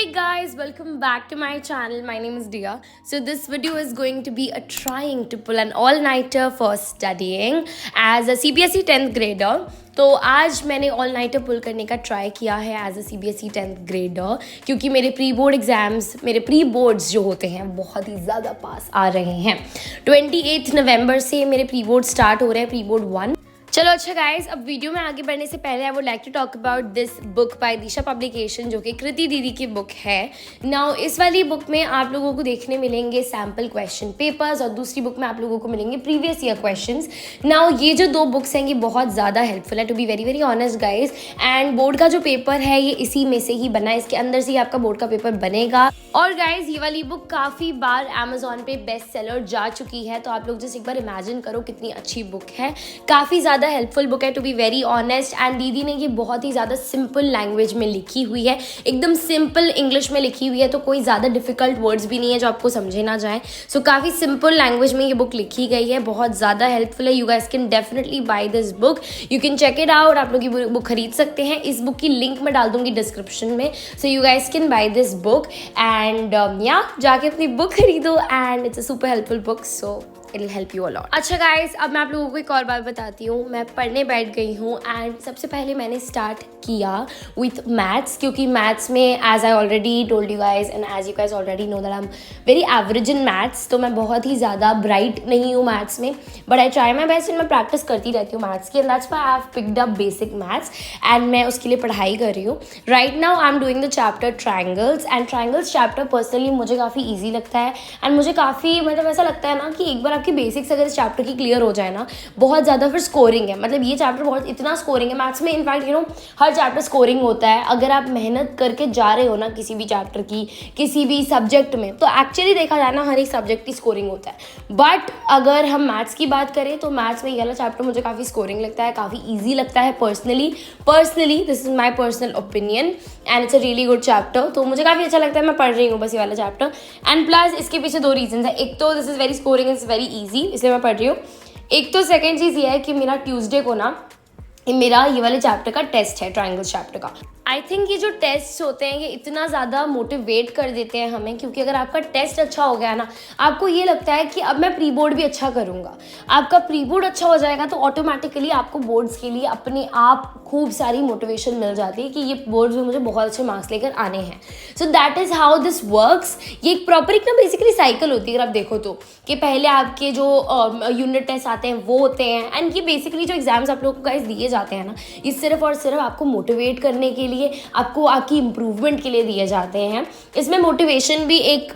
guys, welcome back to my channel. My name is Dia. So this video is going to be a trying to pull an all-nighter for studying as a CBSE 10th grader. तो आज मैंने all nighter पुल करने का try किया है as a CBSE 10th grader क्योंकि मेरे pre board exams मेरे प्री बोर्ड्स जो होते हैं बहुत ही ज़्यादा पास आ रहे हैं। 28 नवंबर से मेरे प्री बोर्ड स्टार्ट हो रहे हैं, प्री बोर्ड 1। चलो अच्छा गाइज, अब वीडियो में आगे बढ़ने से पहले I would like to talk about this book by Disha publication जो कि कृति दीदी की बुक है। नाउ इस वाली बुक में आप लोगों को देखने मिलेंगे सैम्पल क्वेश्चन पेपर्स और दूसरी बुक में आप लोगों को मिलेंगे प्रीवियस ईयर क्वेश्चंस। नाउ ये जो दो बुक्स हैं ये बहुत ज़्यादा हेल्पफुल है to be very very honest guys. And board का जो पेपर है ये इसी में से ही बना है, इसके अंदर से ही आपका बोर्ड का पेपर बनेगा। और गाइज ये वाली बुक काफ़ी बार अमेजोन पे बेस्ट सेलर जा चुकी है, तो आप लोग जस्ट एक बार इमेजिन करो कितनी अच्छी बुक है। काफ़ी ज़्यादा हेल्पफुल बुक है to be very honest. And दीदी ने ये बहुत ही ज़्यादा सिंपल लैंग्वेज में लिखी हुई है, एकदम सिंपल इंग्लिश में लिखी हुई है, तो कोई ज़्यादा डिफिकल्ट वर्ड्स भी नहीं है जो आपको समझे ना जाए। सो काफ़ी सिंपल लैंग्वेज में ये बुक लिखी गई है, बहुत ज़्यादा हेल्पफुल है। You guys can definitely buy this book, you can check it out. आप लोग ये बुक खरीद सकते हैं, इस बुक की लिंक मैं डाल दूंगी डिस्क्रिप्शन में। So you guys can buy this book and जाके अपनी बुक खरीदो and it's a super helpful book, so it will help you a lot. अच्छा गाइस, अब मैं आप लोगों को एक और बात बताती हूँ। मैं पढ़ने बैठ गई हूँ एंड सबसे पहले मैंने स्टार्ट किया विथ मैथ्स, क्योंकि मैथ्स में as I already told you guys and as you guys already know that I am very average in maths. तो मैं बहुत ही ज़्यादा ब्राइट नहीं हूँ मैथ्स में, but I try my best and मैं प्रैक्टिस करती रहती हूँ मैथ्स की। And that's why I have picked up basic maths and मैं उसके लिए पढ़ाई कर रही हूँ। Right now I am doing the chapter triangles and triangles chapter personally मुझे काफ़ी ईजी लगता है। एंड मुझे काफ़ी मतलब ऐसा लगता है ना कि एक बार आपकी बेसिक्स अगर इस चैप्टर की क्लियर हो जाए ना, बहुत ज़्यादा फिर स्कोरिंग है। मतलब ये चैप्टर बहुत इतना स्कोरिंग है मैथ्स में। In fact you know her chapter scoring होता है। अगर आप मेहनत करके जा रहे हो ना किसी भी चैप्टर की किसी भी सब्जेक्ट में, तो एक्चुअली देखा जाए ना हर एक सब्जेक्ट की स्कोरिंग होता है। बट अगर हम मैथ्स की बात करें तो मैथ्स में ये वाला चैप्टर मुझे काफ़ी स्कोरिंग लगता है, काफ़ी ईजी लगता है personally this is my personal opinion and it's a really good chapter. तो मुझे काफ़ी अच्छा लगता है, मैं पढ़ रही हूँ बस ये वाला चैप्टर। एंड प्लस इसके पीछे दो रीजन है, एक तो this is very scoring, it's very easy इसलिए मैं पढ़ रही हूँ। एक तो सेकेंड चीज़ ये है कि मेरा ट्यूसडे को ना मेरा ये वाले चैप्टर का टेस्ट है, ट्राइंगल्स चैप्टर का। आई थिंक ये जो टेस्ट होते हैं ये इतना ज़्यादा मोटिवेट कर देते हैं हमें, क्योंकि अगर आपका टेस्ट अच्छा हो गया ना, आपको ये लगता है कि अब मैं प्री बोर्ड भी अच्छा करूँगा। आपका प्री बोर्ड अच्छा हो जाएगा तो ऑटोमेटिकली आपको बोर्ड्स के लिए अपने आप खूब सारी मोटिवेशन मिल जाती है कि ये बोर्ड्स में मुझे बहुत अच्छे मार्क्स लेकर आने हैं। So that is how this works. ये एक प्रॉपर एक ना बेसिकली साइकिल होती है अगर आप देखो तो, कि पहले आपके जो यूनिट टेस्ट आते हैं वो होते हैं। एंड ये बेसिकली जो एग्जाम्स आप लोगों को गाइस दिए जाते हैं ना, ये सिर्फ और सिर्फ आपको मोटिवेट करने के लिए, आपको आपकी इम्प्रूवमेंट के लिए दिए जाते हैं। इसमें मोटिवेशन भी एक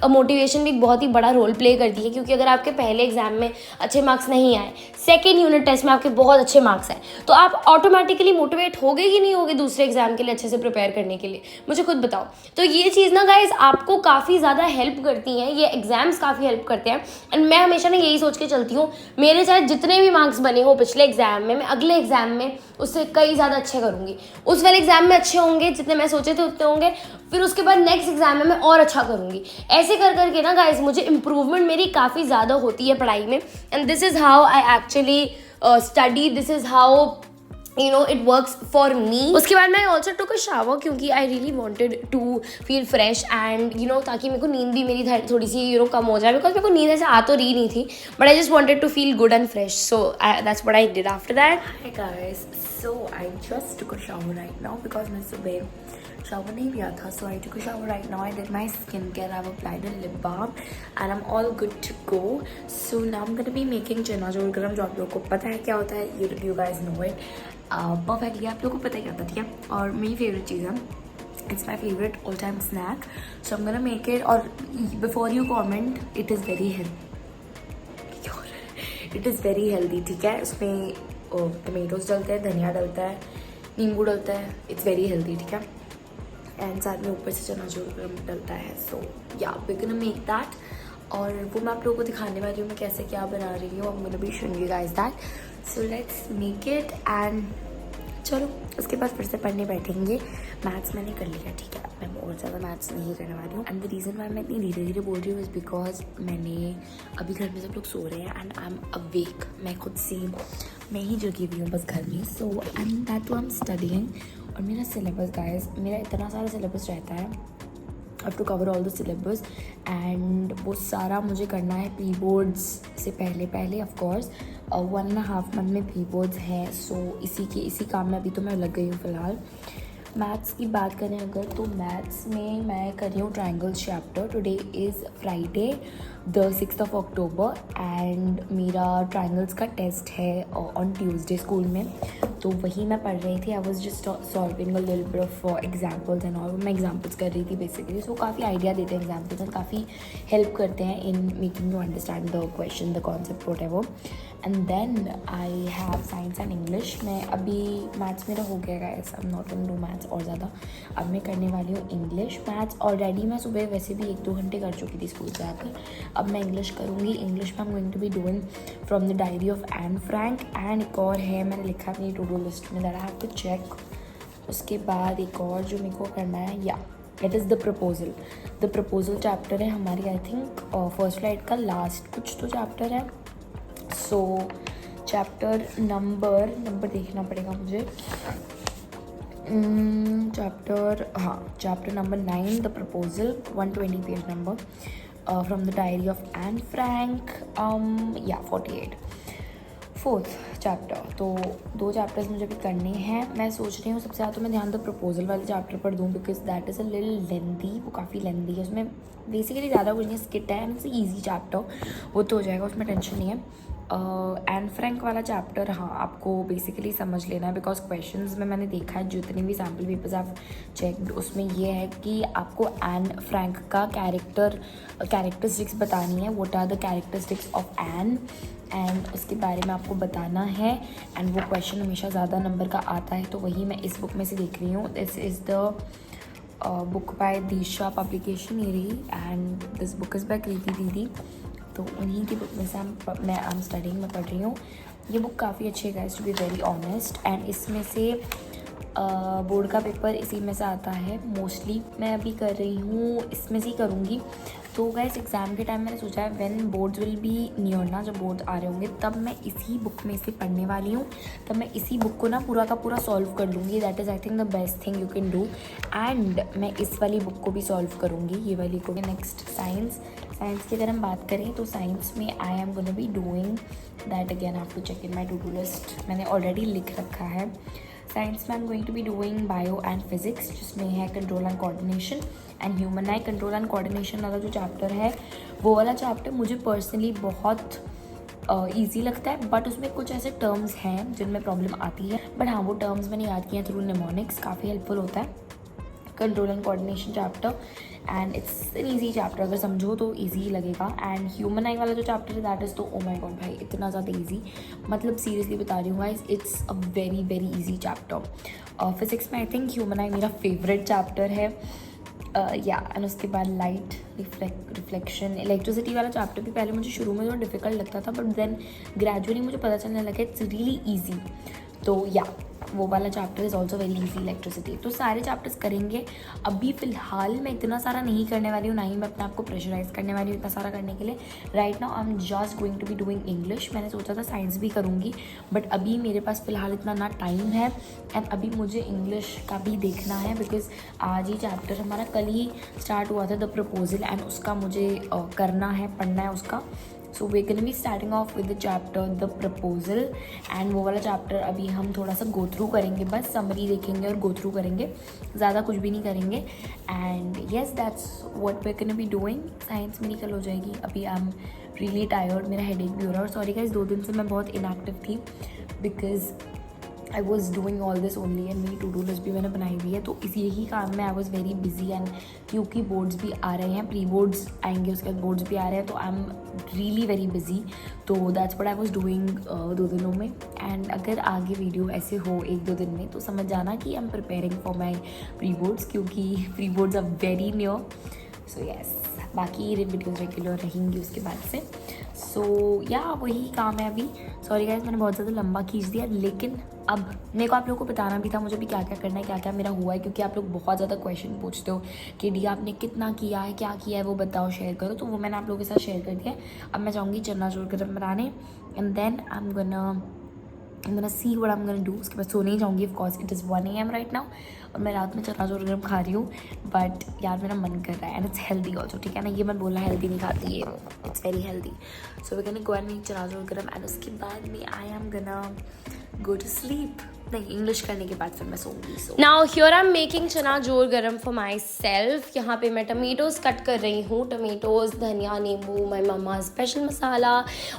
बहुत ही बड़ा रोल प्ले करती है, क्योंकि अगर आपके पहले एग्जाम में अच्छे मार्क्स नहीं आए, सेकेंड यूनिट टेस्ट में आपके बहुत अच्छे मार्क्स आए, तो आप ऑटोमेटिकली मोटिवेट हो गए कि नहीं हो गए दूसरे एग्जाम के लिए अच्छे से प्रिपेयर करने के लिए, मुझे खुद बताओ। तो ये चीज़ ना गाइज आपको काफ़ी ज़्यादा हेल्प करती हैं, ये एग्जाम्स काफ़ी हेल्प करते हैं। एंड मैं हमेशा ना यही सोच के चलती हूँ, मेरे चाहे जितने भी मार्क्स बने हो पिछले एग्जाम में, मैं अगले एग्जाम में उससे कई ज़्यादा अच्छे करूँगी। उस वाले एग्जाम में अच्छे होंगे जितने मैं सोचे थे उतने होंगे, फिर उसके बाद नेक्स्ट एग्जाम में मैं और अच्छा करूँगी। ऐसे कर करके ना गाइज मुझे इम्प्रूवमेंट मेरी काफ़ी ज़्यादा होती है पढ़ाई में। And this is how I actually study, this is how you know it works for me. उसके बाद मैं also took a shower क्योंकि I really wanted to feel fresh and you know ताकि मेरे को नींद भी मेरी थोड़ी सी you know कम हो जाए, because मेरे को नींद ऐसे आ तो रही नहीं थी, but I just wanted to feel good and fresh, so that's what I did after that. Hi guys, so I just took a shower right now because मैं सुबह shower नहीं लिया था, so I took a shower right now. I did my skincare, I've applied a lip balm and I'm all good to go. So now I'm gonna be making चना जोर गरम, जो आप लोगों को पता है क्या होता है, you guys know it perfectly, आप लोगों को पता ही होता है, ठीक है। और मेरी फेवरेट चीज़ है, it's my favorite all time snack, so I'm gonna make it. और before you comment, it is very healthy, ठीक है। उसमें टमेटोज डलते हैं, धनिया डलता है, नींबू डलता है, it's very healthy, ठीक है। एंड साथ में ऊपर से चना जोर डलता है, सो या we're gonna make that। और वो मैं आप लोगों को दिखाने वाली हूँ मैं कैसे क्या बना रही हूँ। I'm gonna be showing you guys that, so let's make it। And चलो उसके बाद फिर से पढ़ने बैठेंगे। मैथ्स मैंने कर लिया, ठीक है, मैं और ज़्यादा मैथ्स नहीं करने वाली हूँ। एंड द रीज़न वाई मैं इतनी धीरे धीरे बोल रही हूँ इज़ बिकॉज मैंने अभी घर में सब लोग सो रहे हैं एंड आई एम अवेक, मैं खुद से मैं ही जगी हुई हूँ बस घर में। So and that to I am studying. और मेरा सिलेबस गाइस, मेरा इतना सारा सिलेबस रहता है have to cover all the syllabus and वो सारा मुझे करना है प्री बोर्ड्स से पहले ऑफ कोर्स। 1.5 मंथ में प्री बोर्ड्स हैं, सो इसी काम में अभी तो मैं लग गई हूँ फ़िलहाल। मैथ्स की बात करें अगर, तो मैथ्स में मैं कर रही हूँ triangles chapter. Today is Friday the 6th October and मेरा ट्रायंगल्स का टेस्ट है ऑन ट्यूसडे स्कूल में, तो वही मैं पढ़ रही थी। I was just solving a little bit of examples and all. मैं एग्जाम्पल्स कर रही थी बेसिकली, सो काफ़ी आइडिया देते हैं एग्जाम्पल्स एंड काफ़ी हेल्प करते हैं in making you understand the question, the concept whatever. And then I have science and English. मैं अभी मैथ्स मेरा हो गया guys, I am not going to do maths और ज़्यादा। अब मैं करने वाली हूँ इंग्लिश। मैथ्स ऑलरेडी मैं सुबह वैसे भी 1-2 घंटे कर चुकी थी स्कूल से आकर, अब मैं इंग्लिश करूँगी। इंग्लिश में I am going to be doing from the diary of Anne Frank and एक और है मैंने लिखा अपनी टू डू लिस्ट में, that I have to check. उसके बाद एक और जो मेरे को करना है, या it is the proposal. The proposal chapter है हमारी, आई थिंक फर्स्ट फ्लाइट का लास्ट कुछ तो चैप्टर है। सो चैप्टर नंबर देखना पड़ेगा मुझे। Chapter number 9 the proposal, 120 page number, from the diary of Anne Frank, 48। Fourth chapter, तो 2 चैप्टर्स मुझे भी करने हैं। मैं सोच रही हूँ सबसे ज़्यादा तो मैं ध्यान द प्रपोजल वाले चैप्टर पर दूँ, because that is a little lengthy, वो काफ़ी लेंदी है। उसमें बेसिकली ज़्यादा कुछ नहीं, स्किट है एंड इट्स ईजी चैप्टर, वो तो हो जाएगा, उसमें टेंशन नहीं है। एन फ्रैंक वाला चैप्टर, हाँ, आपको बेसिकली समझ लेना है, बिकॉज क्वेश्चंस में मैंने देखा है जितने भी सैम्पल पेपर्स आप चेक, उसमें ये है कि आपको एन फ्रैंक का कैरेक्टरिस्टिक्स बतानी है। What are the characteristics of Anne, and उसके बारे में आपको बताना है। एंड वो क्वेश्चन हमेशा ज़्यादा नंबर का आता है, तो वही मैं इस बुक में से देख रही हूँ। This is the book by Disha publication ये रही, and this book is by Kriti दीदी, तो उन्हीं की बुक में से मैं आई एम स्टडिंग में पढ़ रही हूँ। ये बुक काफ़ी अच्छी है guys, to be very honest, and इसमें से बोर्ड का पेपर इसी में से आता है मोस्टली। मैं अभी कर रही हूँ, इसमें से ही करूँगी। तो गाइस एग्ज़ाम के टाइम मैंने सोचा है when boards will be near ना, जब बोर्ड आ रहे होंगे तब मैं इसी बुक में से पढ़ने वाली हूँ, तब मैं इसी बुक को ना पूरा का पूरा सॉल्व कर लूँगी। That is I think the best thing you can do. And मैं इस वाली बुक को भी सॉल्व करूँगी, ये वाली को भी। नेक्स्ट साइंस की अगर हम बात करें तो साइंस में I am gonna be doing that, again I have to check in my to do list, मैंने ऑलरेडी लिख रखा है। साइंस में I am going to be doing bio and physics, जिसमें है control and coordination and human eye. Control and coordination वाला जो chapter है, वो वाला चैप्टर मुझे पर्सनली बहुत ईजी लगता है, बट उसमें कुछ ऐसे टर्म्स हैं जिनमें प्रॉब्लम आती है, बट हाँ वो टर्म्स मैंने याद किए हैं थ्रू निमोनिक्स, काफ़ी हेल्पफुल होता है control and coordination chapter, and it's an easy chapter, अगर समझो तो ईजी ही लगेगा। एंड ह्यूमन आई वाला जो चैप्टर है दैट इज़ तो ओ माय गॉड भाई, इतना ज़्यादा ईजी, मतलब सीरियसली बता रही हूँ guys, it's a very very easy chapter. Physics में आई थिंक ह्यूमन आई मेरा फेवरेट चैप्टर है, एंड उसके बाद लाइट रिफ्लेक्शन, इलेक्ट्रिसिटी वाला चैप्टर भी पहले मुझे शुरू में थोड़ा डिफिकल्ट लगता था, बट देन ग्रेजुअली मुझे पता चलने लगा इट्स रियली ईजी। तो वो वाला chapter is also very easy, electricity. तो सारे चैप्टर्स करेंगे। अभी फ़िलहाल मैं इतना सारा नहीं करने वाली हूँ, ना ही मैं अपने आप को प्रेशराइज करने वाली हूँ इतना सारा करने के लिए। Right now I am just going to be doing English. मैंने सोचा था साइंस भी करूँगी, बट अभी मेरे पास फ़िलहाल इतना ना टाइम है, एंड अभी मुझे इंग्लिश का भी देखना है, बिकॉज आज ही चैप्टर हमारा कल ही स्टार्ट हुआ था द प्रपोजल, एंड उसका मुझे करना है, पढ़ना है उसका। So we can be starting off with the chapter the proposal, and वो वाला चैप्टर अभी हम थोड़ा सा गो थ्रू करेंगे, बस समरी देखेंगे और गो थ्रू करेंगे, ज़्यादा कुछ भी नहीं करेंगे। And yes that's what we can be doing. Science मेरी कल हो जाएगी। अभी आई एम रियली टायर्ड, मेरा हेडेक भी हो रहा है, और सॉरी गाइस 2 दिन से मैं बहुत इनएक्टिव थी, because I was doing all this only, and मेरी टू डू लिस्ट भी मैंने बनाई हुई है, तो इसी यही काम में I was very busy. And क्योंकि बोर्ड्स भी आ रहे हैं, प्री बोर्ड्स आएंगे, उसके बाद बोर्ड्स भी आ रहे हैं, तो I am really very busy. तो that's what I was doing 2 दिनों में। एंड अगर आगे वीडियो ऐसे हो 1-2 दिन में, तो समझ जाना कि I am preparing for my pre boards, क्योंकि pre boards are very near. So yes, बाकी वीडियोज़ रेगुलर रहेंगी उसके बाद से। सो वही काम है अभी। सॉरी गाइस मैंने बहुत ज़्यादा लंबा खींच दिया, लेकिन अब मेरे को आप लोगों को बताना भी था मुझे भी क्या क्या करना है, क्या क्या मेरा हुआ है, क्योंकि आप लोग बहुत ज़्यादा क्वेश्चन पूछते हो कि डी आपने कितना किया है, क्या किया है, वो बताओ, शेयर करो। तो वो मैंने आप लोगों के साथ शेयर कर दिया है। अब मैं जाऊँगी चना चोर गरम बनाने, and then I am gonna I'm gonna see what I'm gonna do. उसके बाद सोने ही जाऊँगी. Of course, it is 1 AM right now. और मैं रात में चना जोर गरम खा रही हूँ. But यार मेरा मन कर रहा है. And it's healthy also. ठीक है ना, ये मत बोलना हेल्दी नहीं खाती ये. It's very healthy. So we're gonna go and make चना जोर गरम. And उसके बाद में I am gonna go to sleep. नहीं, इंग्लिश करने के बाद फिर मैं सोऊंगी. So now here I am making चना जोर गरम फॉर माई सेल्फ. यहाँ पे मैं टमेटोज कट कर रही हूँ. टमेटोज, धनिया, नींबू, माई मम्मा स्पेशल मसाला,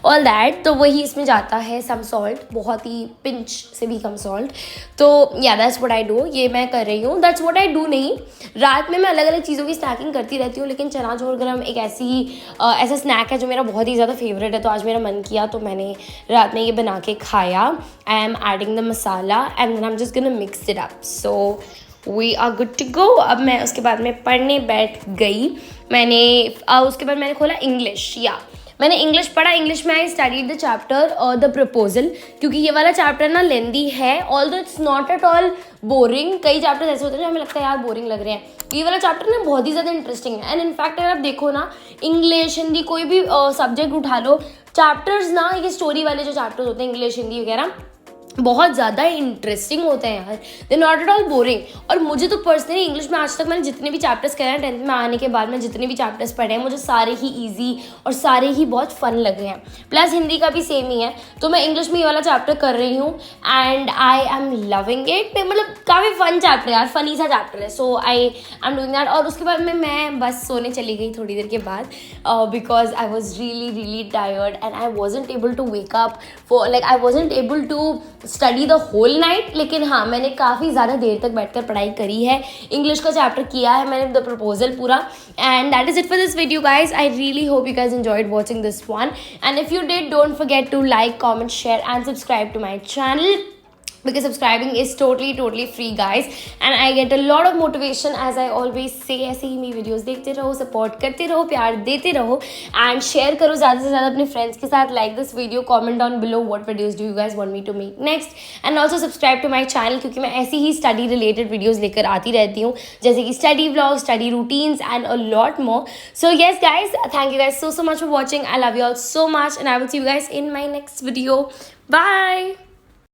ऑल दैट. तो वही इसमें जाता है. सम सॉल्ट, बहुत ही पिंच से भी कम सॉल्ट. तो या दैट्स व्हाट आई डू. ये मैं कर रही हूँ. दैट्स व्हाट आई डू नहीं. रात में मैं अलग अलग चीज़ों की स्नैकिंग करती रहती हूँ, लेकिन चना जोर गरम एक ऐसा स्नैक है जो मेरा बहुत ही ज़्यादा फेवरेट है. तो आज मेरा मन किया तो मैंने रात में ये बना के खाया. I am adding the masala and then I'm just gonna mix it up. So we are good to go. अब मैं उसके बाद में पढ़ने बैठ गई. उसके बाद मैंने खोला इंग्लिश. मैंने इंग्लिश पढ़ा. इंग्लिश में I studied the chapter the proposal, क्योंकि ये वाला चैप्टर ना लेंदी है. Although it's not at all boring. कई चैप्टर्स ऐसे होते हैं जो हमें लगता है यार बोरिंग लग रहे हैं. ये वाला चैप्टर ना बहुत ही ज़्यादा इंटरेस्टिंग है. एंड इनफैक्ट अगर आप देखो ना, इंग्लिश, हिंदी, कोई भी सब्जेक्ट उठा लो, चैप्टर्स ना, ये स्टोरी वाले जो चैप्टर्स होते हैं इंग्लिश, हिंदी वगैरह, बहुत ज़्यादा इंटरेस्टिंग होते हैं यार. They not at all boring. और मुझे तो पर्सनली इंग्लिश में आज तक मैंने जितने भी चैप्टर्स करे हैं 10th में आने के बाद, मैं जितने भी चैप्टर्स पढ़े हैं, मुझे सारे ही ईजी और सारे ही बहुत फन लगे हैं. प्लस हिंदी का भी सेम ही है. तो मैं इंग्लिश में ये वाला चैप्टर कर रही हूँ and I am loving it. मतलब काफ़ी फन चैप्टर है यार, फनी सा चैप्टर है. सो आई एम डूइंग दैट. और उसके बाद में मैं बस सोने चली गई थोड़ी देर के बाद, because I was really tired and I wasn't able to wake up for I wasn't able to study the whole night. लेकिन हाँ, मैंने काफ़ी ज़्यादा देर तक बैठकर पढ़ाई करी है. इंग्लिश का चैप्टर किया है मैंने, द प्रपोजल पूरा. And that is it for this video guys. I really hope you guys enjoyed watching this one. And if you did, don't forget to like, comment, share and subscribe to my channel, because subscribing is totally free guys, and I get a lot of motivation as I always say. ऐसे ही मेरी videos देखते रहो, support करते रहो, प्यार देते रहो and share करो ज़्यादा से ज़्यादा अपने फ्रेंड्स के साथ. Like this video, comment down below what videos do you guys want me to make next, and also subscribe to my channel, क्योंकि मैं ऐसी ही स्टडी रिलेटेड वीडियोज़ लेकर आती रहती हूँ, जैसे कि study vlog, study routines and a lot more. So yes guys, thank you guys so much for watching. I love you all so much and I will see you guys in my next video. Bye.